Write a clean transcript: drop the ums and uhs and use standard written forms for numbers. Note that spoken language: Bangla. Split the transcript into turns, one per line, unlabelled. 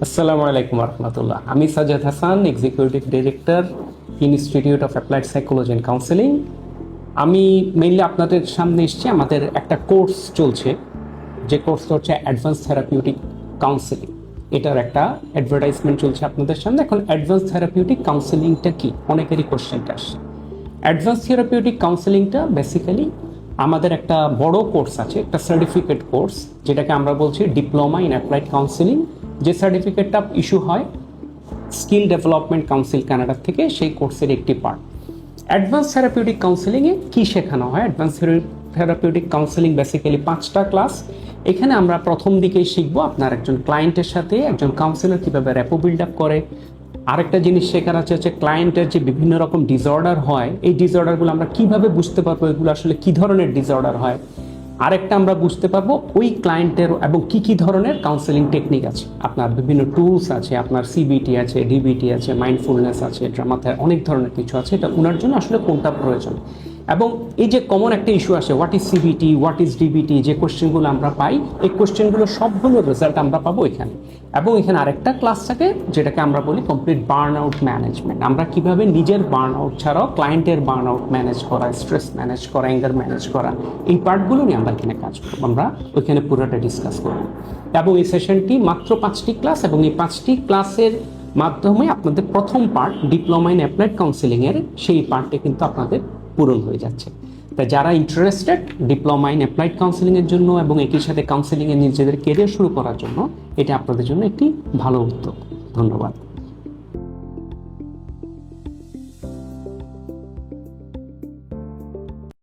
আসসালামু আলাইকুম রহমতুল্লাহ। আমি Sajjad Hasan, executive director, institute of applied psychology and counselling. আমি মেইনলি আপনাদের সামনে এসেছি, আমাদের একটা কোর্স চলছে, যে কোর্সটা হচ্ছে অ্যাডভান্স থেরাপিউটিক কাউন্সেলিং। এটার একটা অ্যাডভার্টাইজমেন্ট চলছে আপনাদের সামনে। এখন অ্যাডভান্স থেরাপিউটিক কাউন্সেলিংটা কি, অনেকেরই কোশ্চেনটা আসছে। অ্যাডভান্স থেরাপিউটিক কাউন্সেলিংটা বেসিক্যালি আমাদের একটা বড় কোর্স আছে, একটা সার্টিফিকেট কোর্স, যেটাকে আমরা বলছি ডিপ্লোমা ইন অ্যাপ্লাইড কাউন্সেলিং। যে সার্টিফিকেটটা ইস্যু হয় স্কিল ডেভেলপমেন্ট কাউন্সিল কানাডার থেকে, সেই কোর্সের একটি পার্ট। অ্যাডভান্স থেরাপিউটিক কাউন্সেলিংয়ে কী শেখানো হয়? অ্যাডভান্স থেরাপিউটিক কাউন্সেলিং বেসিক্যালি 5টা ক্লাস। এখানে আমরা প্রথম দিকেই শিখবো আপনার একজন ক্লায়েন্টের সাথে একজন কাউন্সিলর কীভাবে র্যাপো বিল্ড আপ করে। আরেকটা জিনিস শেখার আছে হচ্ছে ক্লায়েন্টের যে বিভিন্ন রকম ডিসঅর্ডার হয়, এই ডিসঅর্ডারগুলো আমরা কিভাবে বুঝতে পারবো এগুলো আসলে কী ধরনের ডিসঅর্ডার হয়। আরেকটা আমরা বুঝতে পারবো ওই ক্লায়েন্টের এবং কি কি ধরনের কাউন্সেলিং টেকনিক আছে। আপনার বিভিন্ন টুলস আছে, আপনার সিবিটি আছে, ডিবিটি আছে, মাইন্ডফুলনেস আছে, ড্রামাতে অনেক ধরনের কিছু আছে। এটা ওনার জন্য আসলে কোনটা প্রয়োজন। এবং এই যে কমন একটা ইস্যু আসে, what is CBT, what is DBT, যে কোশ্চেনগুলো আমরা পাই, এই কোশ্চেনগুলো সবগুলোর রেজাল্ট আমরা পাবো এখানে। এবং এখানে আরেকটা ক্লাস থাকে যেটাকে আমরা বলি কমপ্লিট বার্ন আউট ম্যানেজমেন্ট। আমরা কিভাবে নিজের বার্ন আউট ছাড়াও ক্লায়েন্টের বার্ন আউট ম্যানেজ করা, স্ট্রেস ম্যানেজ করা, অ্যাঙ্গার ম্যানেজ করা, এই পার্টগুলো নিয়ে আমরা এখানে কাজ করবো, আমরা ওইখানে পুরোটা ডিসকাস করবো। এবং এই সেশনটি মাত্র 5টি ক্লাস, এবং এই 5টি ক্লাসের মাধ্যমে আপনাদের প্রথম পার্ট ডিপ্লোমা ইন অ্যাপ্লাইড কাউন্সিলিংয়ের সেই পার্টে কিন্তু আপনাদের পূরণ হয়ে যাচ্ছে। তাই যারা ইন্টারেস্টেড ডিপ্লোমা ইন অ্যাপ্লাইড কাউন্সিলিংয়ের জন্য এবং একই সাথে কাউন্সিলিংয়ে নিজেদের কেরিয়ার শুরু করার জন্য, এটা আপনাদের জন্য একটি ভালো উদ্যোগ। ধন্যবাদ।